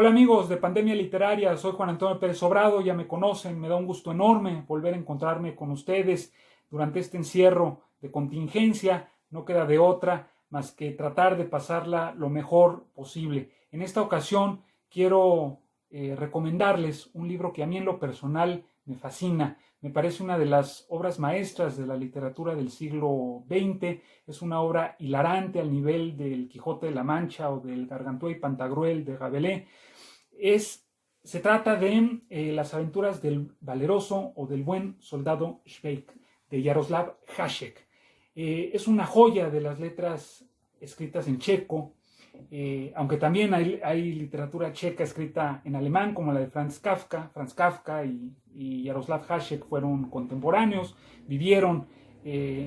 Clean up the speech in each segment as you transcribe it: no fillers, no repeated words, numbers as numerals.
Hola amigos de Pandemia Literaria, soy Juan Antonio Pérez Obrado, ya me conocen, me da un gusto enorme volver a encontrarme con ustedes durante este encierro de contingencia, no queda de otra más que tratar de pasarla lo mejor posible. En esta ocasión quiero recomendarles un libro que a mí en lo personal me fascina, me parece una de las obras maestras de la literatura del siglo XX, es una obra hilarante al nivel del Quijote de la Mancha o del Gargantúa y Pantagruel de Rabelais. Se trata de las aventuras del valeroso o del buen soldado Švejk, de Jaroslav Hašek. Es una joya de las letras escritas en checo, aunque también hay literatura checa escrita en alemán, como la de Franz Kafka. Franz Kafka y Jaroslav Hašek fueron contemporáneos, vivieron en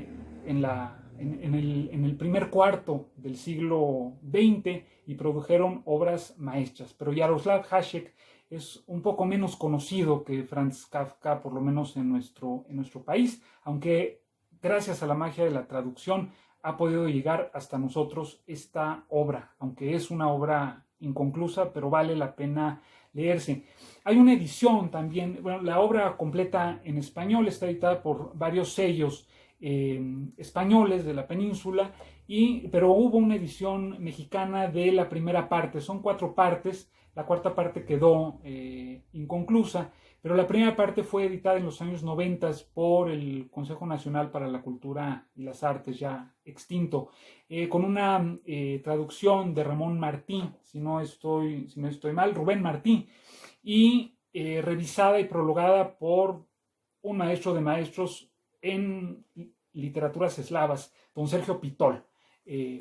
el primer cuarto del siglo XX y produjeron obras maestras. Pero Jaroslav Hašek es un poco menos conocido que Franz Kafka, por lo menos en nuestro país, aunque gracias a la magia de la traducción ha podido llegar hasta nosotros esta obra, aunque es una obra inconclusa, pero vale la pena leerse. Hay una edición también, bueno, la obra completa en español está editada por varios sellos españoles de la península, pero hubo una edición mexicana de la primera parte, son 4 partes, la cuarta parte quedó inconclusa, pero la primera parte fue editada en los años 90 por el Consejo Nacional para la Cultura y las Artes, ya extinto, con una traducción de Ramón Martí, si no estoy mal, Rubén Martí, y revisada y prologada por un maestro de maestros en literaturas eslavas, don Sergio Pitol,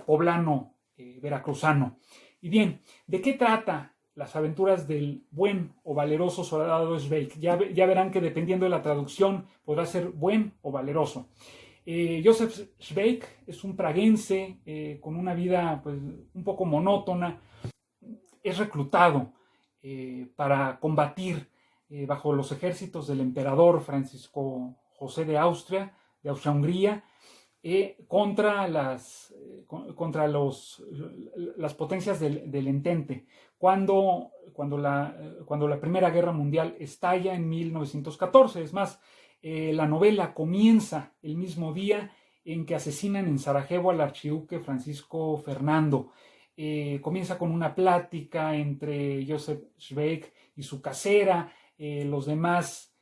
poblano, veracruzano. Y bien, ¿de qué trata las aventuras del buen o valeroso soldado Švejk? Ya verán que dependiendo de la traducción podrá ser buen o valeroso. Josef Švejk es un praguense con una vida pues, un poco monótona. Es reclutado para combatir bajo los ejércitos del emperador Francisco José de Austria-Hungría, contra las potencias del Entente. Cuando la Primera Guerra Mundial estalla en 1914. Es más, la novela comienza el mismo día en que asesinan en Sarajevo al archiduque Francisco Fernando. Comienza con una plática entre Josef Švejk y su casera, los demás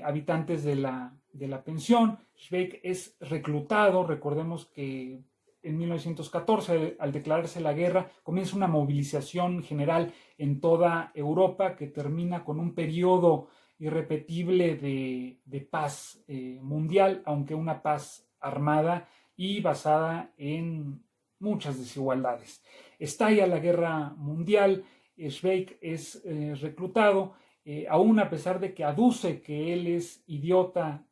habitantes de la pensión. Švejk es reclutado, recordemos que en 1914, al declararse la guerra, comienza una movilización general en toda Europa que termina con un periodo irrepetible de paz mundial, aunque una paz armada y basada en muchas desigualdades. Estalla la guerra mundial, Švejk es reclutado, aún a pesar de que aduce que él es idiota,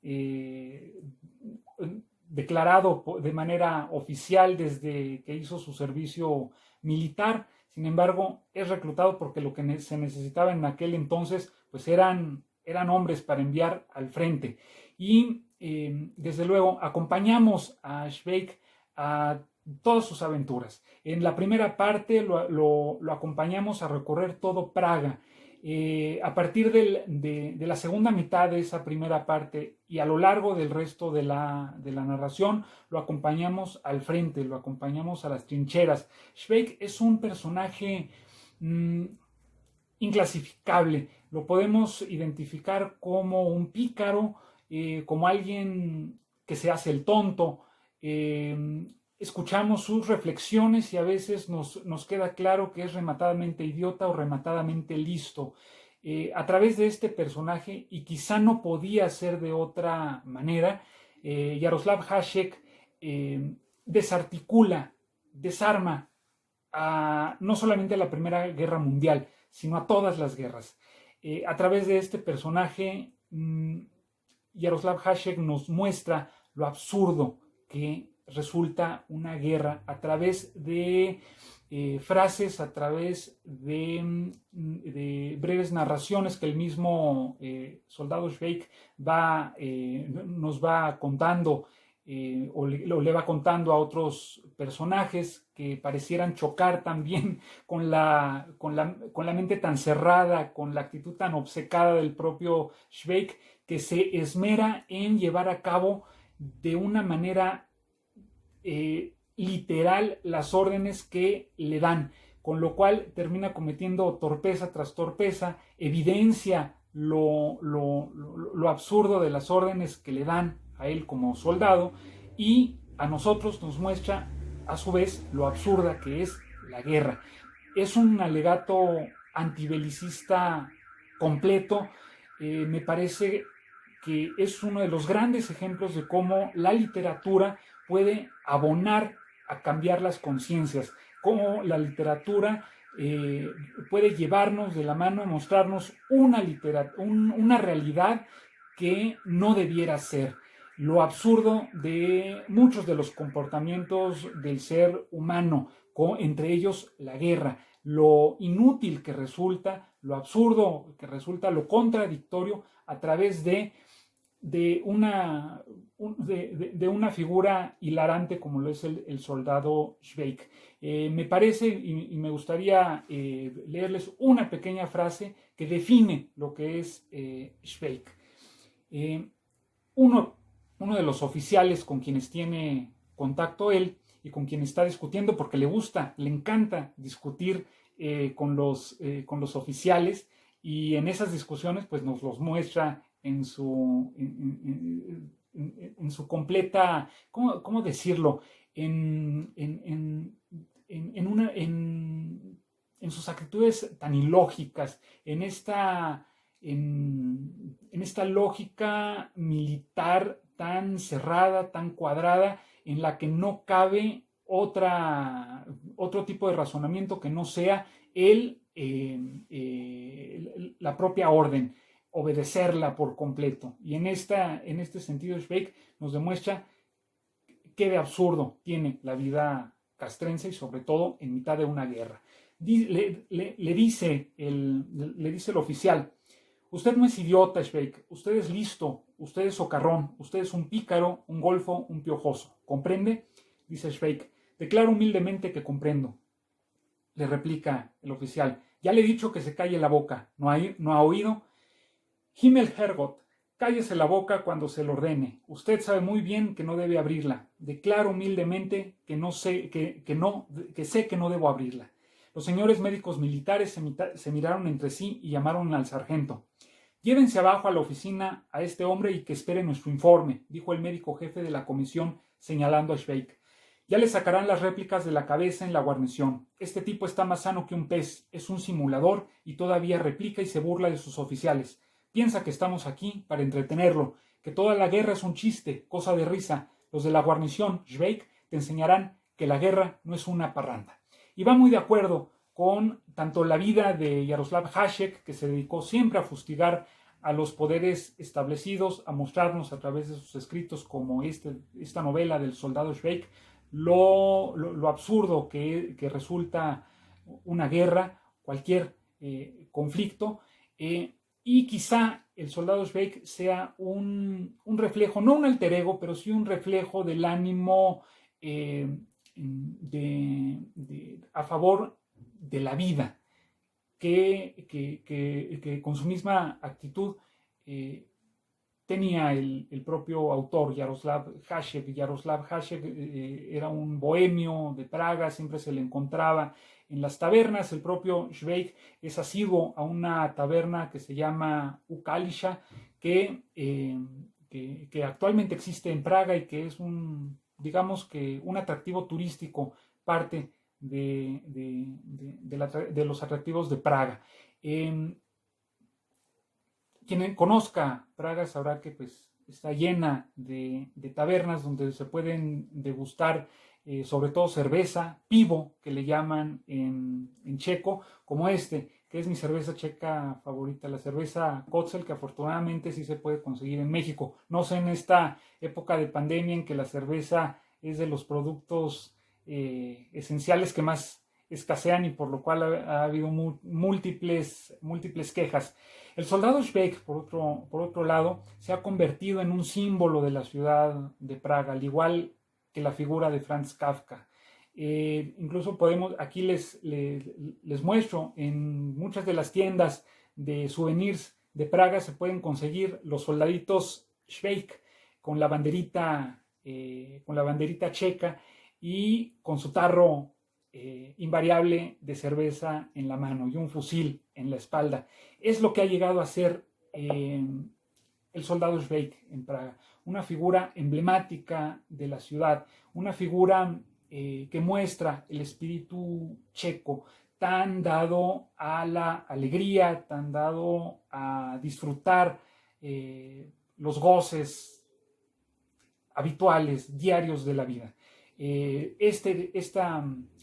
declarado de manera oficial desde que hizo su servicio militar. Sin embargo, es reclutado porque lo que se necesitaba en aquel entonces pues eran hombres para enviar al frente. Y desde luego acompañamos a Švejk a todas sus aventuras. En la primera parte lo acompañamos a recorrer todo Praga. A partir de la segunda mitad de esa primera parte y a lo largo del resto de la narración, lo acompañamos al frente, lo acompañamos a las trincheras. Švejk es un personaje inclasificable. Lo podemos identificar como un pícaro, como alguien que se hace el tonto. Escuchamos sus reflexiones y a veces nos queda claro que es rematadamente idiota o rematadamente listo. A través de este personaje, y quizá no podía ser de otra manera, Jaroslav Hašek desarticula, desarma no solamente a la Primera Guerra Mundial, sino a todas las guerras. A través de este personaje, Jaroslav Hašek nos muestra lo absurdo que resulta una guerra a través de frases, a través de breves narraciones que el mismo soldado Švejk nos va contando o le va contando a otros personajes que parecieran chocar también con la mente tan cerrada, con la actitud tan obcecada del propio Schweik, que se esmera en llevar a cabo de una manera literal las órdenes que le dan, con lo cual termina cometiendo torpeza tras torpeza, evidencia lo absurdo de las órdenes que le dan a él como soldado, y a nosotros nos muestra a su vez lo absurda que es la guerra. Es un alegato antibelicista completo. Me parece que es uno de los grandes ejemplos de cómo la literatura puede abonar a cambiar las conciencias, cómo la literatura puede llevarnos de la mano a mostrarnos una realidad que no debiera ser. Lo absurdo de muchos de los comportamientos del ser humano, entre ellos la guerra, lo inútil que resulta, lo absurdo que resulta, lo contradictorio a través de una figura hilarante como lo es el soldado Schweik. Me parece y me gustaría leerles una pequeña frase que define lo que es Schweik. Uno de los oficiales con quienes tiene contacto él y con quien está discutiendo, porque le encanta discutir con los oficiales, y en esas discusiones pues nos los muestra en su completa, ¿cómo decirlo? En sus actitudes tan ilógicas, en esta lógica militar tan cerrada, tan cuadrada, en la que no cabe otro tipo de razonamiento que no sea la propia orden, obedecerla por completo. Y en este sentido, Schweik nos demuestra qué de absurdo tiene la vida castrense, y sobre todo en mitad de una guerra. Le dice el oficial: usted no es idiota, Schweik, usted es listo, usted es socarrón, usted es un pícaro, un golfo, un piojoso. ¿Comprende? Dice Schweik. Declaro humildemente que comprendo. Le replica el oficial: ya le he dicho que se calle la boca, ¿no ha oído? Himmel Herrgott, cállese la boca cuando se lo ordene. Usted sabe muy bien que no debe abrirla. Declaro humildemente que sé que no debo abrirla. Los señores médicos militares se miraron entre sí y llamaron al sargento. Llévense abajo a la oficina a este hombre y que espere nuestro informe, dijo el médico jefe de la comisión señalando a Schweik. Ya le sacarán las réplicas de la cabeza en la guarnición. Este tipo está más sano que un pez, es un simulador y todavía replica y se burla de sus oficiales. Piensa que estamos aquí para entretenerlo, que toda la guerra es un chiste, cosa de risa. Los de la guarnición, Schweik, te enseñarán que la guerra no es una parranda. Y va muy de acuerdo con tanto la vida de Jaroslav Hašek, que se dedicó siempre a fustigar a los poderes establecidos, a mostrarnos a través de sus escritos como esta novela del soldado Schweik, lo absurdo que resulta una guerra, cualquier conflicto, y quizá el soldado Schweik sea un reflejo, no un alter ego, pero sí un reflejo del ánimo a favor de la vida, que con su misma actitud tenía el propio autor, Jaroslav Hašek. Jaroslav Hašek era un bohemio de Praga, siempre se le encontraba en las tabernas. El propio Schweik es asiduo a una taberna que se llama Ukalisha, que actualmente existe en Praga y que es digamos que un atractivo turístico, parte de los atractivos de Praga. Quien conozca Praga sabrá que pues está llena de tabernas donde se pueden degustar sobre todo cerveza, pivo, que le llaman en checo, como que es mi cerveza checa favorita, la cerveza Kotzel, que afortunadamente sí se puede conseguir en México. No sé, en esta época de pandemia en que la cerveza es de los productos esenciales que más escasean y por lo cual ha habido múltiples quejas. El soldado Švejk, por otro lado, se ha convertido en un símbolo de la ciudad de Praga, al igual que la figura de Franz Kafka. Incluso aquí les muestro en muchas de las tiendas de souvenirs de Praga se pueden conseguir los soldaditos Švejk con la banderita checa y con su tarro invariable de cerveza en la mano y un fusil en la espalda. Es lo que ha llegado a ser el soldado Švejk en Praga, una figura emblemática de la ciudad, una figura que muestra el espíritu checo, tan dado a la alegría, tan dado a disfrutar los goces habituales, diarios de la vida.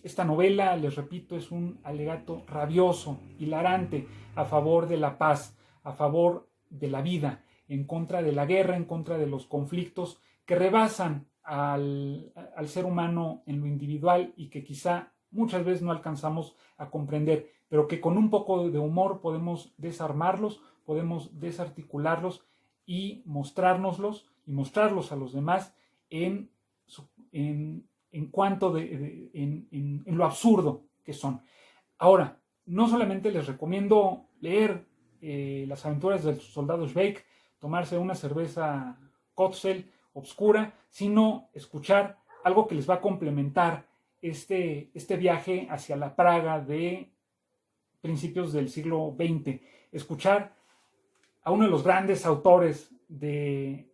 Esta novela, les repito, es un alegato rabioso, hilarante, a favor de la paz, a favor de la vida, en contra de la guerra, en contra de los conflictos que rebasan al ser humano en lo individual y que quizá muchas veces no alcanzamos a comprender, pero que con un poco de humor podemos desarmarlos, podemos desarticularlos y mostrárnoslos y mostrarlos a los demás en lo absurdo que son. Ahora, no solamente les recomiendo leer Las aventuras del soldado Švejk, tomarse una cerveza Kotzell obscura, sino escuchar algo que les va a complementar este viaje hacia la Praga de principios del siglo XX. Escuchar a uno de los grandes autores de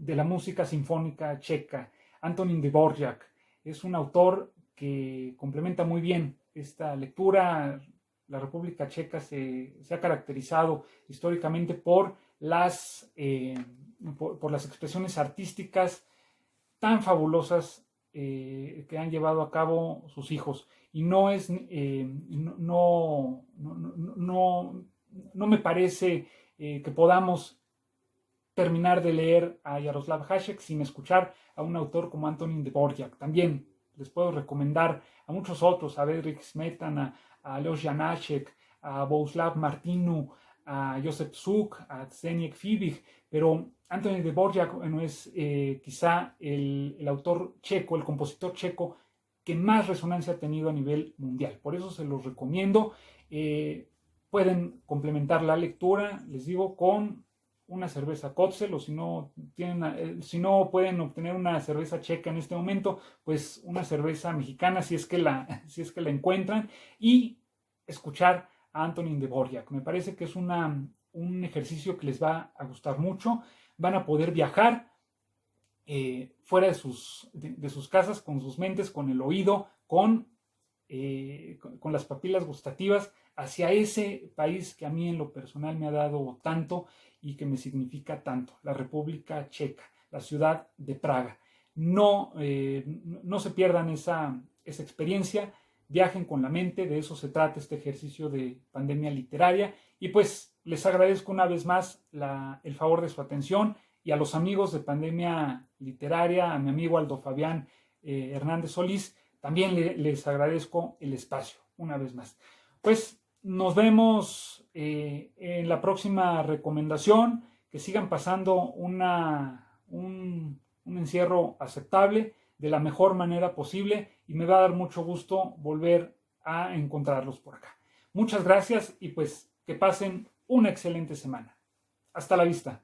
la música sinfónica checa, Antonín Dvořák. Es un autor que complementa muy bien esta lectura. La República Checa se ha caracterizado históricamente por las expresiones artísticas tan fabulosas que han llevado a cabo sus hijos. Y no me parece que podamos terminar de leer a Jaroslav Hašek sin escuchar a un autor como Antonín Dvořák. También les puedo recomendar a muchos otros, a Bedřich Smetana, a Leoš Janáček, a Bohuslav Martinu, a Josef Suk, a Zdeněk Fibiš, pero Antonín Dvořák es quizá el autor checo, el compositor checo que más resonancia ha tenido a nivel mundial. Por eso se los recomiendo. Pueden complementar la lectura, les digo, con una cerveza Kotzell, o si no pueden obtener una cerveza checa en este momento, pues una cerveza mexicana si es que la encuentran, y escuchar a Antonín Dvořák. Me parece que es un ejercicio que les va a gustar mucho. Van a poder viajar fuera de sus casas, con sus mentes, con el oído, con las papilas gustativas, hacia ese país que a mí en lo personal me ha dado tanto y que me significa tanto, la República Checa, la ciudad de Praga. No se pierdan esa experiencia, viajen con la mente, de eso se trata este ejercicio de pandemia literaria, y pues les agradezco una vez más el favor de su atención, y a los amigos de Pandemia Literaria, a mi amigo Aldo Fabián Hernández Solís, también les agradezco el espacio una vez más. Pues nos vemos en la próxima recomendación. Que sigan pasando un encierro aceptable de la mejor manera posible, y me va a dar mucho gusto volver a encontrarlos por acá. Muchas gracias y pues que pasen una excelente semana. Hasta la vista.